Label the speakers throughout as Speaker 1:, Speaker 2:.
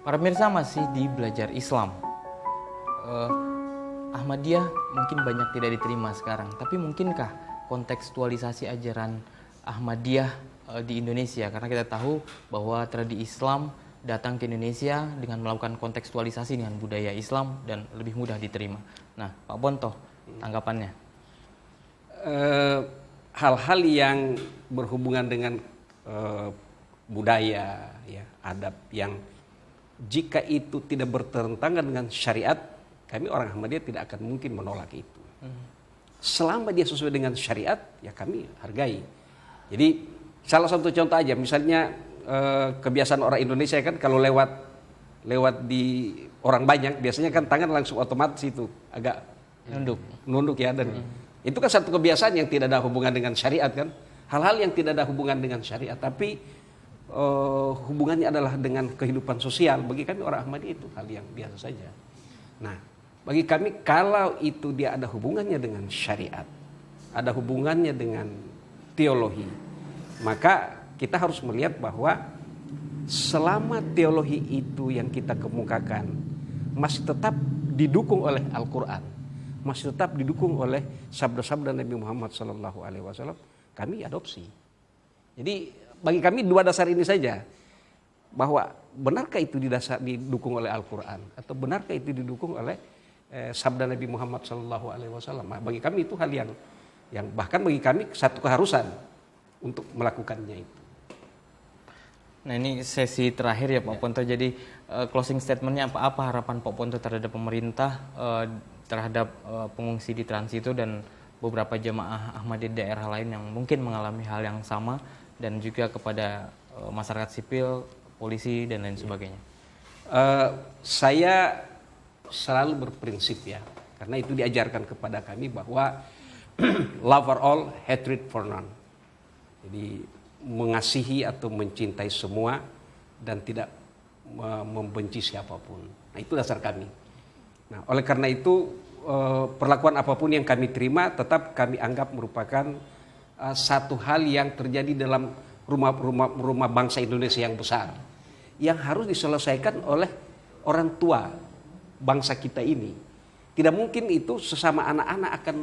Speaker 1: Para pemirsa masih di Belajar Islam. Eh, Ahmadiyah mungkin banyak tidak diterima sekarang, tapi mungkinkah kontekstualisasi ajaran Ahmadiyah di Indonesia? Karena kita tahu bahwa tradisi Islam datang ke Indonesia dengan melakukan kontekstualisasi dengan budaya Islam dan lebih mudah diterima. Nah, Pak Ponto, tanggapannya?
Speaker 2: Hal-hal yang berhubungan dengan budaya, ya, adab yang jika itu tidak bertentangan dengan syariat, kami orang Ahmadiyah tidak akan mungkin menolak itu. Selama dia sesuai dengan syariat, ya kami hargai. Jadi salah satu contoh aja, misalnya kebiasaan orang Indonesia kan kalau lewat di orang banyak, biasanya kan tangan langsung otomatis itu agak nunduk ya, dan itu kan satu kebiasaan yang tidak ada hubungan dengan syariat kan. Hal-hal yang tidak ada hubungan dengan syariat, tapi hubungannya adalah dengan kehidupan sosial. Bagi kami orang Ahmadiyah itu hal yang biasa saja. Nah, bagi kami kalau itu dia ada hubungannya dengan syariat, ada hubungannya dengan teologi, maka kita harus melihat bahwa selama teologi itu yang kita kemukakan masih tetap didukung oleh Al-Quran, masih tetap didukung oleh sabda-sabda Nabi Muhammad SAW, kami adopsi. Jadi bagi kami dua dasar ini saja, bahwa benarkah itu didukung oleh Al-Quran atau benarkah itu didukung oleh sabda Nabi Muhammad SAW. Bagi kami itu hal yang bahkan bagi kami satu keharusan untuk melakukannya itu.
Speaker 1: Nah, ini sesi terakhir ya Pak Ponto. Jadi closing statementnya apa harapan Pak Ponto terhadap pemerintah, terhadap pengungsi di transito dan beberapa jemaah Ahmadiyah di daerah lain yang mungkin mengalami hal yang sama, dan juga kepada masyarakat sipil, polisi, dan lain sebagainya?
Speaker 2: Saya selalu berprinsip ya, karena itu diajarkan kepada kami bahwa love for all, hatred for none. Jadi mengasihi atau mencintai semua dan tidak membenci siapapun. Nah, itu dasar kami. Nah, oleh karena itu perlakuan apapun yang kami terima tetap kami anggap merupakan satu hal yang terjadi dalam rumah bangsa Indonesia yang besar, yang harus diselesaikan oleh orang tua bangsa kita ini. Tidak mungkin itu sesama anak-anak akan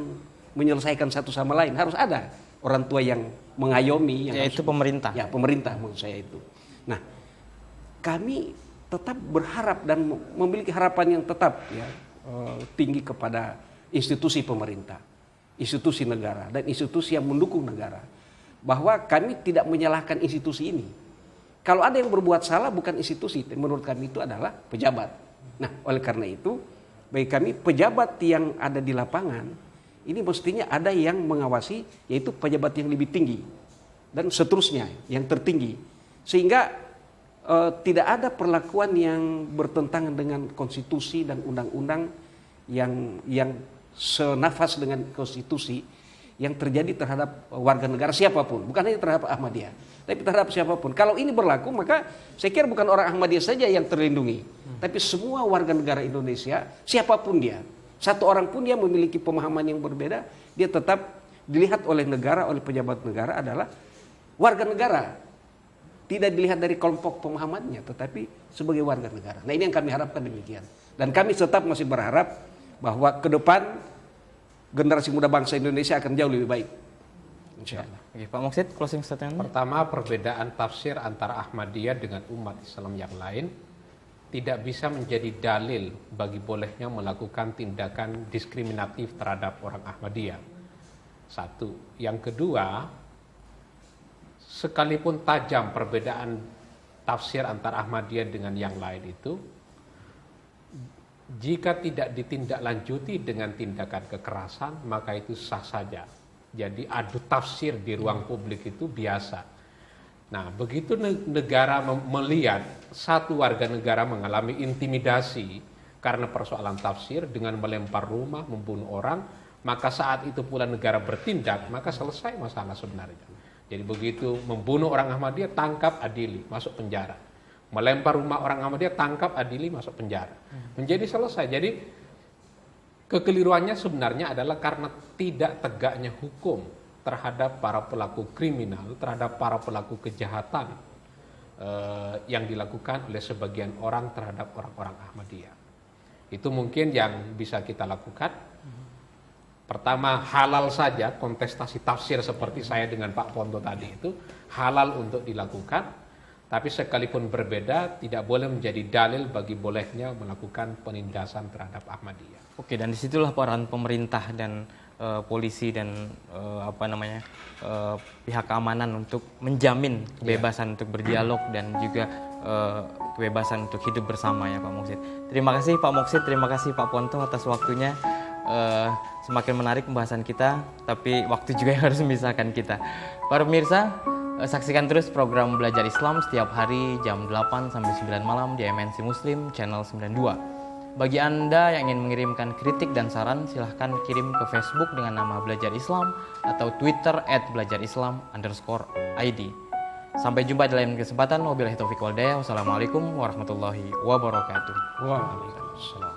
Speaker 2: menyelesaikan satu sama lain. Harus ada orang tua yang mengayomi, yang
Speaker 1: yaitu pemerintah.
Speaker 2: Ya, pemerintah maksud saya itu. Nah, kami tetap berharap dan memiliki harapan yang tetap ya, tinggi kepada institusi pemerintah, institusi negara, dan institusi yang mendukung negara, bahwa kami tidak menyalahkan institusi ini. Kalau ada yang berbuat salah bukan institusi, menurut kami itu adalah pejabat. Nah, oleh karena itu bagi kami pejabat yang ada di lapangan ini mestinya ada yang mengawasi, yaitu pejabat yang lebih tinggi dan seterusnya yang tertinggi, sehingga tidak ada perlakuan yang bertentangan dengan konstitusi dan undang-undang yang senafas dengan konstitusi yang terjadi terhadap warga negara siapapun, bukan hanya terhadap Ahmadiyah, tapi terhadap siapapun. Kalau ini berlaku, maka saya kira bukan orang Ahmadiyah saja yang terlindungi, tapi semua warga negara Indonesia, siapapun dia. Satu orang pun dia memiliki pemahaman yang berbeda, dia tetap dilihat oleh negara, oleh pejabat negara adalah warga negara. Tidak dilihat dari kelompok pemahamannya, tetapi sebagai warga negara. Nah, ini yang kami harapkan demikian. Dan kami tetap masih berharap bahwa ke depan generasi muda bangsa Indonesia akan jauh lebih baik, insya Allah.
Speaker 1: Oke, Pak Moksid, closing statement.
Speaker 3: Pertama, perbedaan tafsir antara Ahmadiyah dengan umat Islam yang lain tidak bisa menjadi dalil bagi bolehnya melakukan tindakan diskriminatif terhadap orang Ahmadiyah. Satu. Yang kedua, sekalipun tajam perbedaan tafsir antara Ahmadiyah dengan yang lain itu, jika tidak ditindaklanjuti dengan tindakan kekerasan, maka itu sah saja. Jadi adu tafsir di ruang publik itu biasa. Nah, begitu negara melihat satu warga negara mengalami intimidasi karena persoalan tafsir dengan melempar rumah, membunuh orang, maka saat itu pula negara bertindak, maka selesai masalah sebenarnya. Jadi begitu membunuh orang Ahmadiyah, tangkap, adili, masuk penjara. Melempar rumah orang Ahmadiyah, tangkap, adili, masuk penjara. Menjadi selesai. Jadi kekeliruannya sebenarnya adalah karena tidak tegaknya hukum terhadap para pelaku kriminal, terhadap para pelaku kejahatan. yang dilakukan oleh sebagian orang terhadap orang-orang Ahmadiyah. Itu mungkin yang bisa kita lakukan. Pertama, halal saja kontestasi tafsir seperti saya dengan Pak Ponto tadi itu halal untuk dilakukan. Tapi sekalipun berbeda, tidak boleh menjadi dalil bagi bolehnya melakukan penindasan terhadap Ahmadiyah.
Speaker 1: Oke, dan disitulah peran pemerintah dan polisi dan pihak keamanan untuk menjamin kebebasan untuk berdialog dan juga kebebasan untuk hidup bersama ya Pak Muksid. Terima kasih Pak Muksid, terima kasih Pak Ponto atas waktunya. Semakin menarik pembahasan kita, tapi waktu juga yang harus memisahkan kita. Para pemirsa, saksikan terus program Belajar Islam setiap hari jam 8 sampai 9 malam di MNC Muslim Channel 92. Bagi Anda yang ingin mengirimkan kritik dan saran, silahkan kirim ke Facebook dengan nama Belajar Islam atau Twitter @belajarislam_id. Sampai jumpa di lain kesempatan. Wabillahi taufiq wal hidayah. Wassalamualaikum warahmatullahi wabarakatuh.
Speaker 2: Waalaikumsalam.